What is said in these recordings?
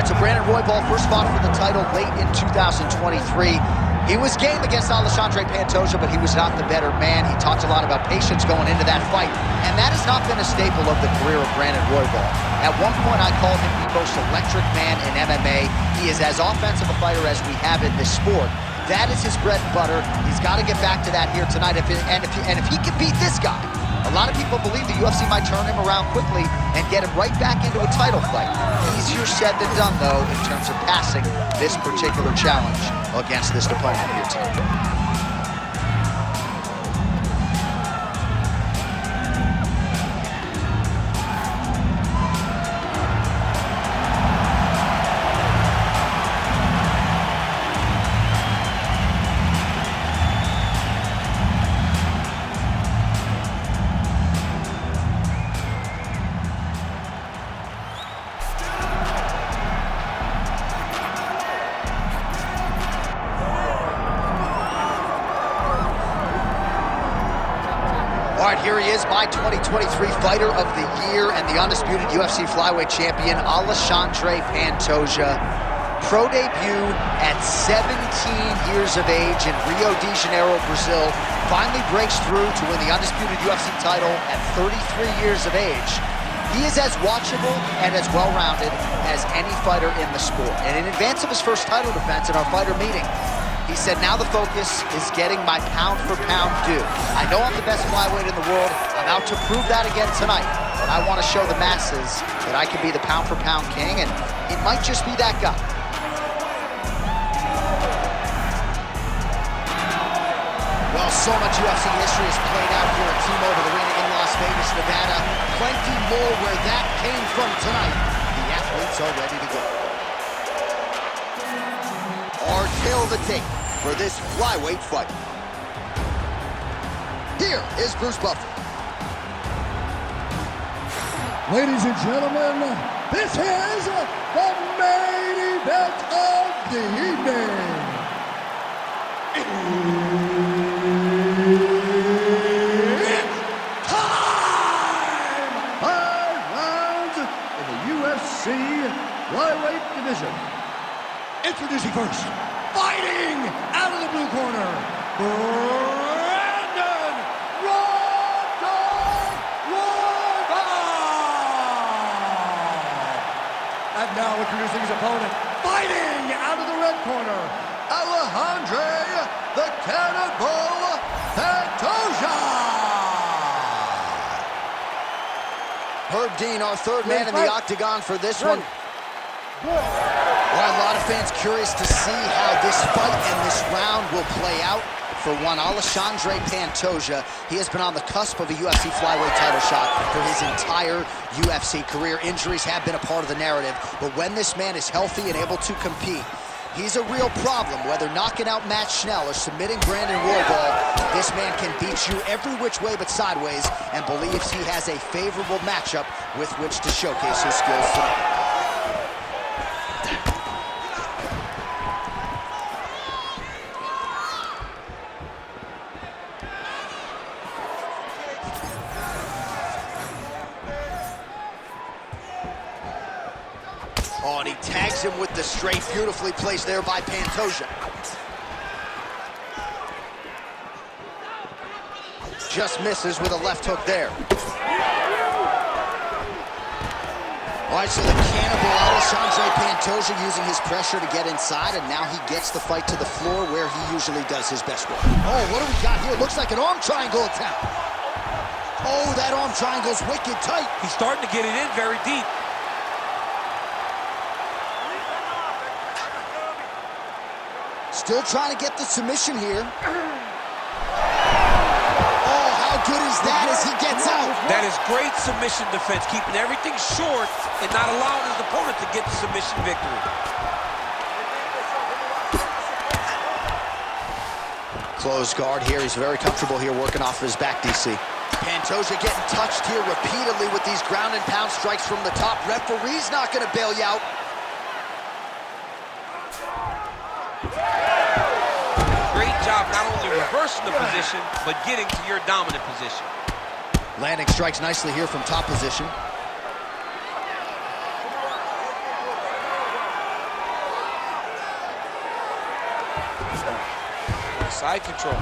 right, so Brandon Royval first fought for the title late in 2023. He was game against Alexandre Pantoja, but he was not the better man. He talked a lot about patience going into that fight, and that has not been a staple of the career of Brandon Royval. At one point, I called him the most electric man in MMA. He is as offensive a fighter as we have in this sport. That is his bread and butter. He's got to get back to that here tonight. If he can beat this guy, a lot of people believe the UFC might turn him around quickly and get him right back into a title fight. Easier said than done, though, in terms of passing this particular challenge against this opponent here tonight. All right, here he is, my 2023 Fighter of the Year and the undisputed UFC flyweight champion, Alexandre Pantoja. Pro debut at 17 years of age in Rio de Janeiro, Brazil. Finally breaks through to win the undisputed UFC title at 33 years of age. He is as watchable and as well-rounded as any fighter in the sport. And in advance of his first title defense in our fighter meeting, he said, now the focus is getting my pound-for-pound due. I know I'm the best flyweight in the world. I'm out to prove that again tonight. But I want to show the masses that I can be the pound-for-pound king, and he might just be that guy. Well, so much UFC history has played out here at T-Mobile Arena in Las Vegas, Nevada. Plenty more where that came from tonight. The athletes are ready to go. Our tale of the tape for this flyweight fight. Here is Bruce Buffer. Ladies and gentlemen, this is the main event of the evening. It's time! 5 rounds in the UFC flyweight division. Introducing first, fighting out of the blue corner, Brandon Royval. And now introducing his opponent, fighting out of the red corner, Alexandre the Cannibal Pantoja. Herb Dean, our third man in the octagon for this one. Well, a lot of fans curious to see how this fight and this round will play out. For one, Alexandre Pantoja, he has been on the cusp of a UFC flyweight title shot for his entire UFC career. Injuries have been a part of the narrative, but when this man is healthy and able to compete, he's a real problem. Whether knocking out Matt Schnell or submitting Brandon Royval, this man can beat you every which way but sideways and believes he has a favorable matchup with which to showcase his skills tonight. Oh, and he tags him with the straight, beautifully placed there by Pantoja. Just misses with a left hook there. All right, so the cannibal Alexandre Pantoja using his pressure to get inside, and now he gets the fight to the floor where he usually does his best work. Oh, what do we got here? Looks like an arm triangle attempt. Oh, that arm triangle's wicked tight. He's starting to get it in very deep. Still trying to get the submission here. Oh, how good is that as he gets out? That is great submission defense, keeping everything short and not allowing his opponent to get the submission victory. Closed guard here. He's very comfortable here working off of his back, DC. Pantoja getting touched here repeatedly with these ground and pound strikes from the top. Referee's not going to bail you out. Great job not only reversing the position, but getting to your dominant position. Landing strikes nicely here from top position. Side control.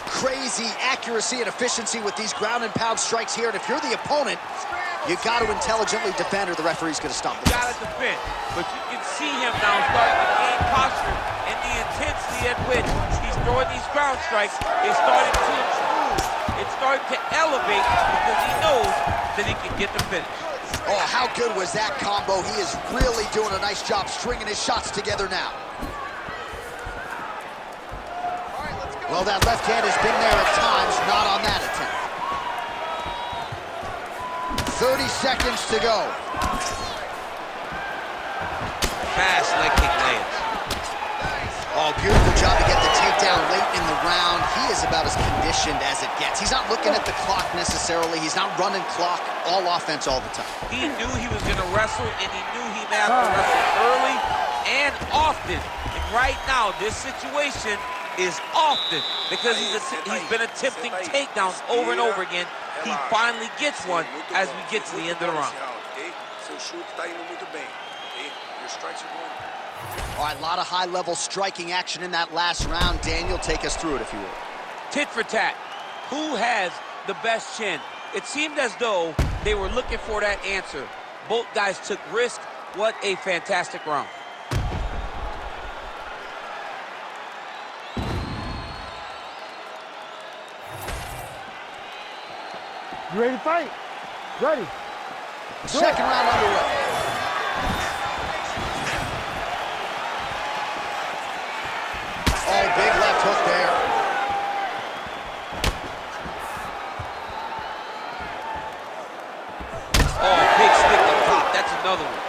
Crazy accuracy and efficiency with these ground and pound strikes here. And if you're the opponent, you got to intelligently defend or the referee's going to stop the You got to defend. But you can see him now starting to gain posture, and the intensity at which he's throwing these ground strikes is starting to improve. It's starting to elevate because he knows that he can get the finish. Oh, how good was that combo? He is really doing a nice job stringing his shots together now. Well, that left hand has been there at times, not on that attempt. 30 seconds to go. Fast leg kick lands. Oh, beautiful job to get the takedown late in the round. He is about as conditioned as it gets. He's not looking at the clock necessarily. He's not running clock, all offense all the time. He knew he was going to wrestle, and he knew he may have to wrestle early and often. And right now, this situation is often because he's been attempting takedowns over and over again. He finally gets one as we get to the end of the round. All right, a lot of high-level striking action in that last round. Daniel, take us through it, if you will. Tit for tat. Who has the best chin? It seemed as though they were looking for that answer. Both guys took risk. What a fantastic round. You ready to fight? Ready. Second round underway. Oh, big left hook there. Oh, big stick up top. That's another one.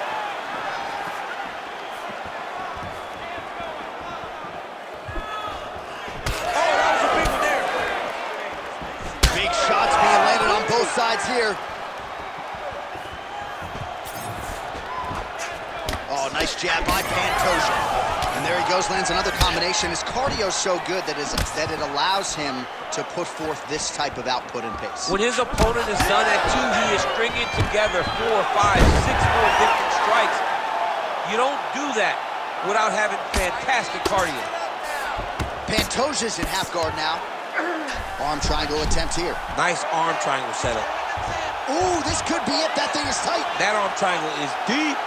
Oh, that was a big one there. Big shots being landed on both sides here. Oh, nice jab by Pantoja. And there he goes, lands another combination. His cardio's so good that it allows him to put forth this type of output and pace. When his opponent is done at 2, he is stringing together 4, 5, 6 more different strikes. You don't do that without having fantastic cardio. Pantoja's in half guard now. Arm triangle attempt here. Nice arm triangle setup. Ooh, this could be it. That thing is tight. That arm triangle is deep.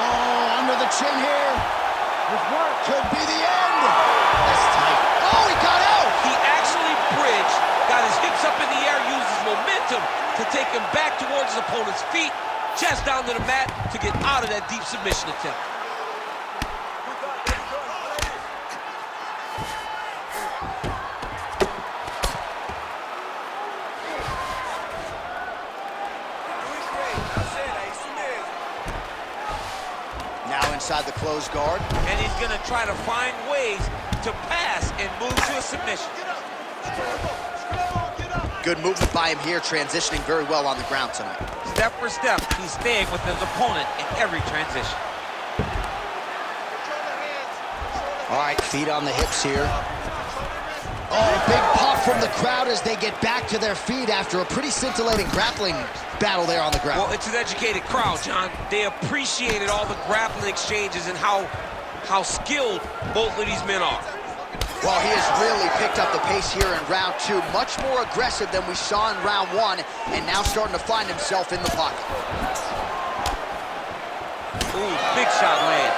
Oh, under the chin here. Could be the end. That's tight. Oh, he got out. He actually bridged, got his hips up in the air, used his momentum to take him back towards his opponent's feet, chest down to the mat to get out of that deep submission attempt. Inside the closed guard. And he's going to try to find ways to pass and move to a submission. Good movement by him here, transitioning very well on the ground tonight. Step for step, he's staying with his opponent in every transition. All right, feet on the hips here. Oh, big pop from the crowd as they get back to their feet after a pretty scintillating grappling battle there on the ground. Well, it's an educated crowd, John. They appreciated all the grappling exchanges and how skilled both of these men are. Well, he has really picked up the pace here in round 2. Much more aggressive than we saw in round 1, and now starting to find himself in the pocket. Ooh, big shot land.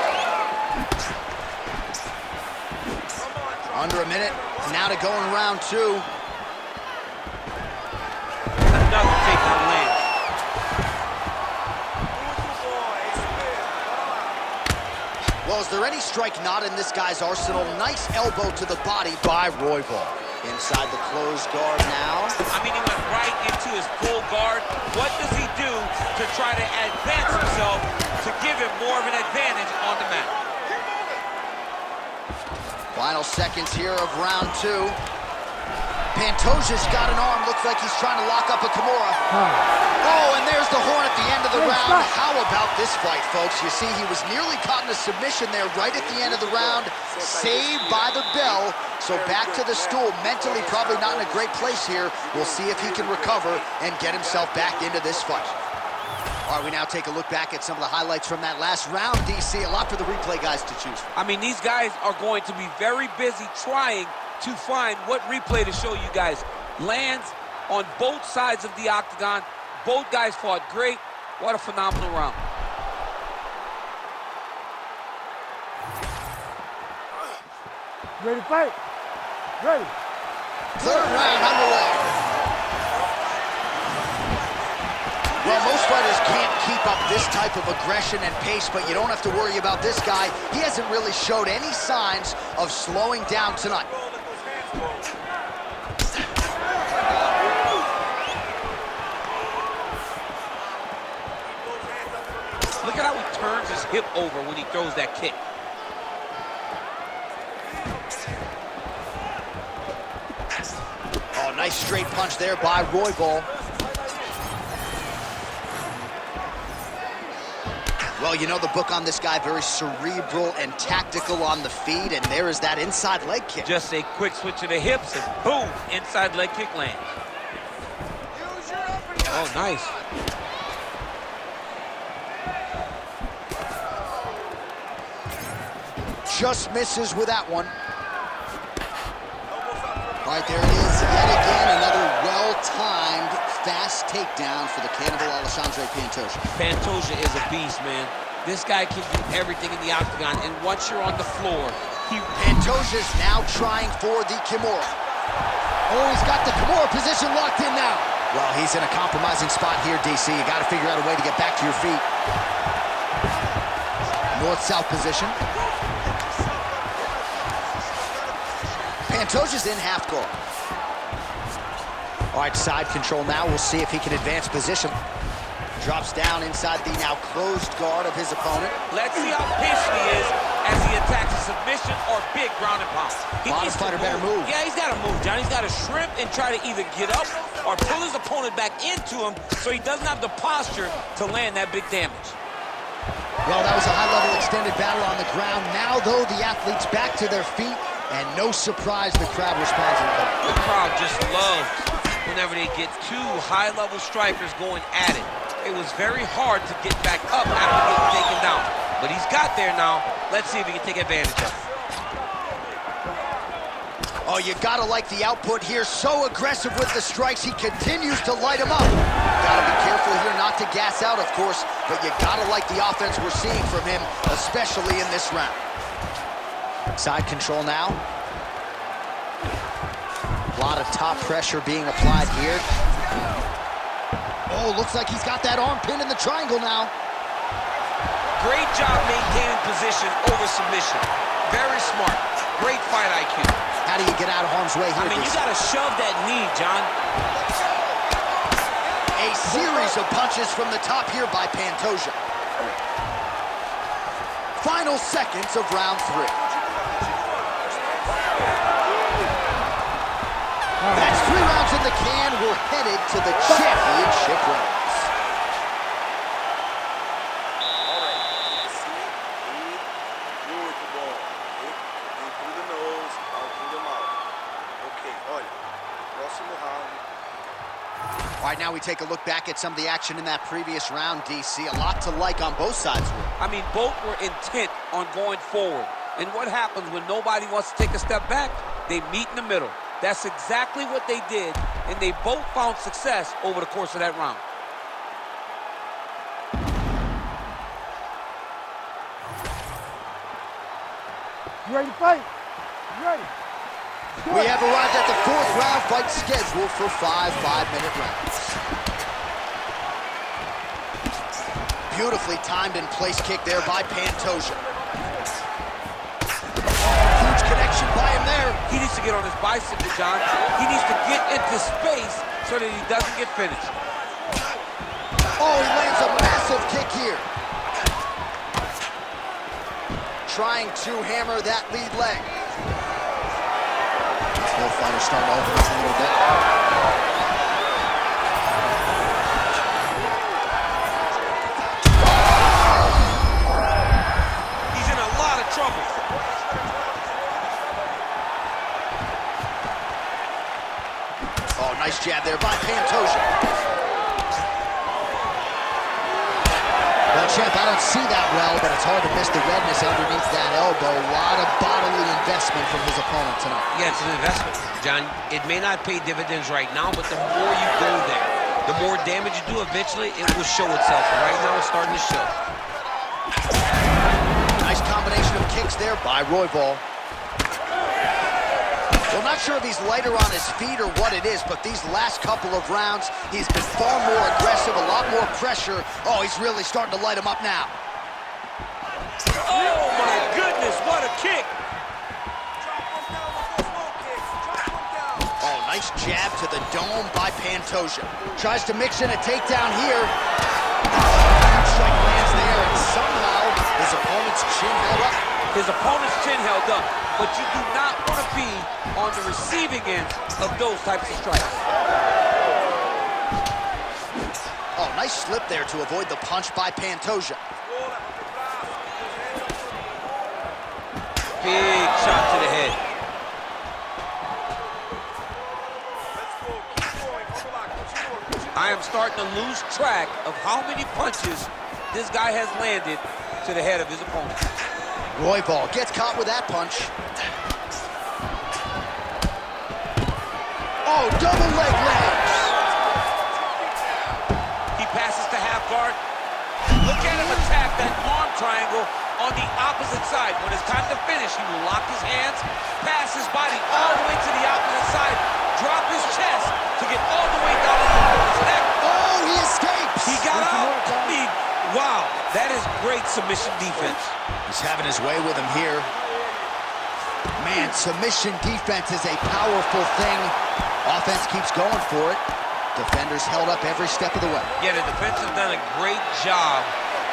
Under a minute, now to go in round 2. Another takedown land. Well, is there any strike not in this guy's arsenal? Nice elbow to the body by Royval. Inside the closed guard now. I mean, he went right into his full guard. What does he do to try to advance himself to give him more of an advantage on the mat? Final seconds here of round 2. Pantoja's got an arm. Looks like he's trying to lock up a Kimura. Oh, and there's the horn at the end of the round. How about this fight, folks? You see, he was nearly caught in a submission there right at the end of the round. Saved by the bell. So back to the stool. Mentally probably not in a great place here. We'll see if he can recover and get himself back into this fight. All right, we now take a look back at some of the highlights from that last round, DC. A lot for the replay guys to choose from. I mean, these guys are going to be very busy trying to find what replay to show you guys. Lands on both sides of the octagon. Both guys fought great. What a phenomenal round. Ready to fight? Ready. Third round underway. Well, most fighters can't keep up this type of aggression and pace, but you don't have to worry about this guy. He hasn't really showed any signs of slowing down tonight. Look at how he turns his hip over when he throws that kick. Oh, nice straight punch there by Royval. Well, you know the book on this guy, very cerebral and tactical on the feet, and there is that inside leg kick. Just a quick switch of the hips, and boom, inside leg kick lands. Oh, nice. Just misses with that one. All right, there it is yet again, another well-timed, fast takedown for the cannibal Alexandre Pantoja. Pantoja is a beast, man. This guy can do everything in the octagon, and once you're on the floor, Pantoja's now trying for the Kimura. Oh, he's got the Kimura position locked in now. Well, he's in a compromising spot here, DC. You got to figure out a way to get back to your feet. North-south position. Pantoja's in half guard. All right, side control now. We'll see if he can advance position. Drops down inside the now closed guard of his opponent. Let's see how patient he is as he attacks a submission or big ground and pound. Bottom fighter better move. Yeah, he's got to move, John. He's got to shrimp and try to either get up or pull his opponent back into him so he doesn't have the posture to land that big damage. Well, that was a high-level extended battle on the ground. Now, though, the athletes back to their feet, and no surprise the crowd responds. The crowd just loves whenever they get two high-level strikers going at it. It was very hard to get back up after getting taken down. But he's got there now. Let's see if he can take advantage of it. Oh, you gotta like the output here. So aggressive with the strikes. He continues to light him up. Gotta be careful here not to gas out, of course, but you gotta like the offense we're seeing from him, especially in this round. Side control now. A lot of top pressure being applied here. Oh, looks like he's got that arm pinned in the triangle now. Great job maintaining position over submission. Very smart. Great fight IQ. How do you get out of harm's way here? I mean, you gotta shove that knee, John. A series of punches from the top here by Pantoja. Final seconds of round 3. That's 3 rounds in the can. We're headed to the championship rounds. All right, now we take a look back at some of the action in that previous round, DC. A lot to like on both sides. I mean, both were intent on going forward. And what happens when nobody wants to take a step back? They meet in the middle. That's exactly what they did, and they both found success over the course of that round. You ready to fight? You ready? We have arrived at the 4th round fight scheduled for 5 5-minute rounds. Beautifully timed and place kick there by Pantoja. Huge connection by him there. He needs to get on his bicycle, John. He needs to get into space so that he doesn't get finished. Oh, he lands a massive kick here. Trying to hammer that lead leg. Both fighters starting to open up a little bit. He's in a lot of trouble. Oh, nice jab there by Pantoja. champ, I don't see that well, but it's hard to miss the redness underneath that elbow. A lot of bodily investment from his opponent tonight. Yeah, it's an investment, John. It may not pay dividends right now, but the more you go there, the more damage you do, eventually it will show itself. And right now, it's starting to show. Nice combination of kicks there by Royval. Well, not sure if he's lighter on his feet or what it is, but these last couple of rounds, he's been far more aggressive, a lot more pressure. Oh, he's really starting to light him up now. Oh, my goodness, what a kick. Oh, nice jab to the dome by Pantoja. Tries to mix in a takedown here. Huge strike lands there, and somehow his opponent's chin held up. His opponent's chin held up, but you do not want to be on the receiving end of those types of strikes. Oh, nice slip there to avoid the punch by Pantoja. Big shot to the head. I am starting to lose track of how many punches this guy has landed to the head of his opponent. Royval gets caught with that punch. Oh, double leg lands. He passes to half guard. Look at him attack that arm triangle on the opposite side. When it's time to finish, he will lock his hands, pass his body all the way to the opposite side, drop his chest to get all the way down to his neck. Oh, he escapes. He got out. I mean, wow, that is great submission defense. He's having his way with him here. Man, submission defense is a powerful thing. Offense keeps going for it. Defenders held up every step of the way. Yeah, the defense has done a great job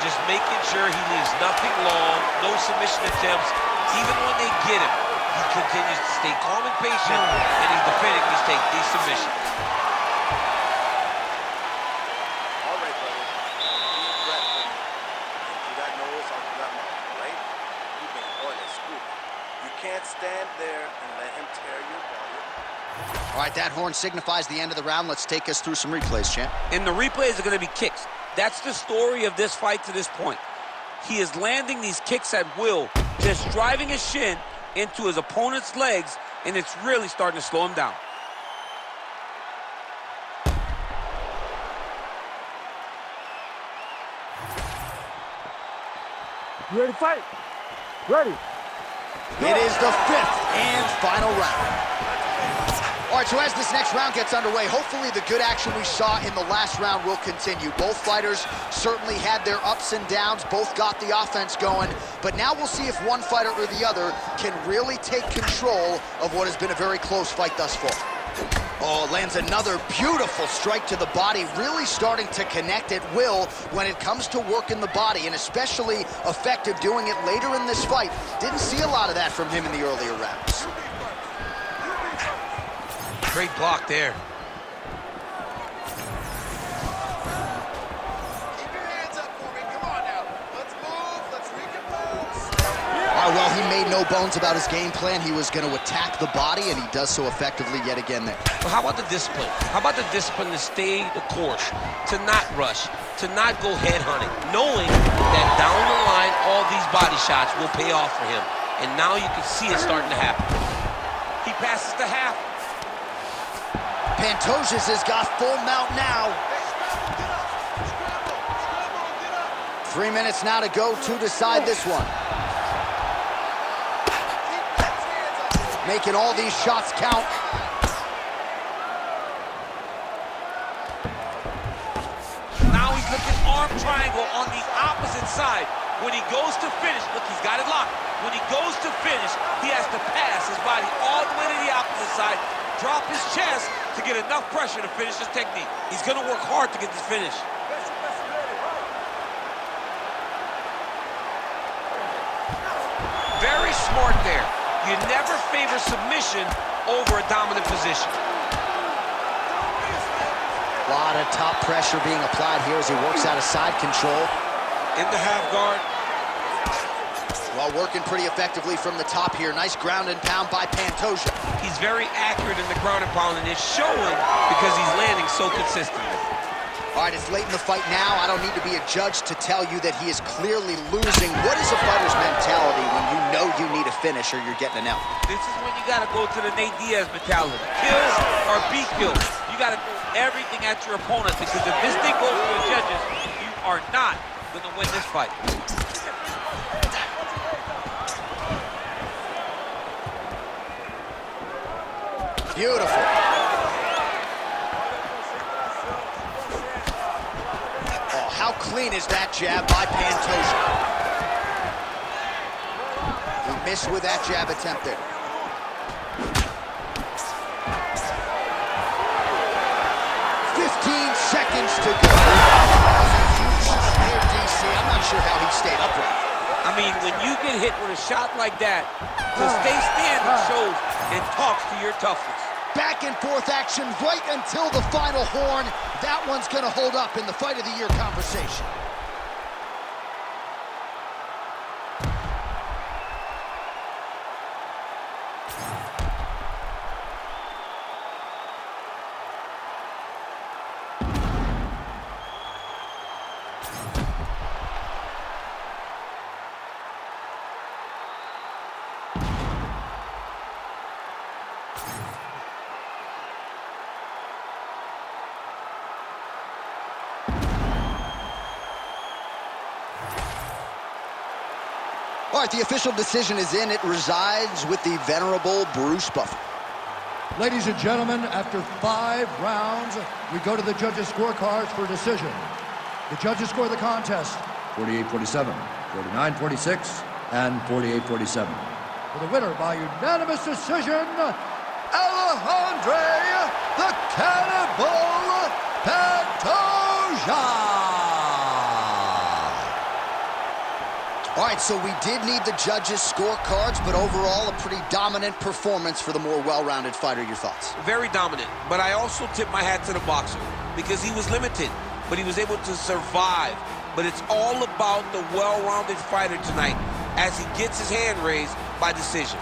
just making sure he leaves nothing long, no submission attempts. Even when they get him, he continues to stay calm and patient, and he's defending these submissions. All right, brother. Deep breath in. Through that nose, out through that mouth, right? You've been on it, scoop. You can't stand there and let him tear your body apart. All right, that horn signifies the end of the round. Let's take us through some replays, champ. And the replays are going to be kicks. That's the story of this fight to this point. He is landing these kicks at will, just driving his shin into his opponent's legs, and it's really starting to slow him down. You ready to fight? Ready. It is the fifth and final round. All right, so as this next round gets underway, hopefully the good action we saw in the last round will continue. Both fighters certainly had their ups and downs, both got the offense going, but now we'll see if one fighter or the other can really take control of what has been a very close fight thus far. Oh, lands another beautiful strike to the body, really starting to connect at will when it comes to working the body, and especially effective doing it later in this fight. Didn't see a lot of that from him in the earlier rounds. Great block there. Keep your hands up for me. Come on now. Let's move. Let's recompose. Well, he made no bones about his game plan. He was going to attack the body, and he does so effectively yet again there. But how about the discipline? How about the discipline to stay the course, to not rush, to not go head hunting, knowing that down the line, all these body shots will pay off for him. And now you can see it starting to happen. He passes to half. Pantoja's has got full mount now. 3 minutes now to go to decide this one. Making all these shots count. Now he's looking arm triangle on the opposite side. When he goes to finish, look, he's got it locked. When he goes to finish, he has to pass his body all the way to the opposite side, drop his chest to get enough pressure to finish his technique. He's gonna work hard to get this finish. Very smart there. You never favor submission over a dominant position. A lot of top pressure being applied here as he works out of side control. In the half guard. Well, working pretty effectively from the top here. Nice ground and pound by Pantoja. He's very accurate in the ground and pound, and it's showing because he's landing so consistently. All right, it's late in the fight now. I don't need to be a judge to tell you that he is clearly losing. What is a fighter's mentality when you know you need a finish or you're getting an L? This is when you got to go to the Nate Diaz mentality. Kill or be killed. You got to do everything at your opponent, because if this thing goes to the judges, you are not going to win this fight. Beautiful. Oh, how clean is that jab by Pantoja? He missed with that jab attempt there. Seconds to go. Here, DC. I'm not sure how he stayed upright. I mean, when you get hit with a shot like that, to stay standing shows and talks to your toughness. Back and forth action right until the final horn. That one's going to hold up in the Fight of the Year conversation. All right, the official decision is in. It resides with the venerable Bruce Buffer. Ladies and gentlemen, after 5 rounds, we go to the judges' scorecards for decision. The judges score the contest 48-47, 49-46, and 48-47. For the winner by unanimous decision, Alexandre the Cannibal Pantoja! All right, so we did need the judges' scorecards, but overall a pretty dominant performance for the more well-rounded fighter. Your thoughts? Very dominant, but I also tip my hat to the boxer because he was limited, but he was able to survive. But it's all about the well-rounded fighter tonight as he gets his hand raised by decision.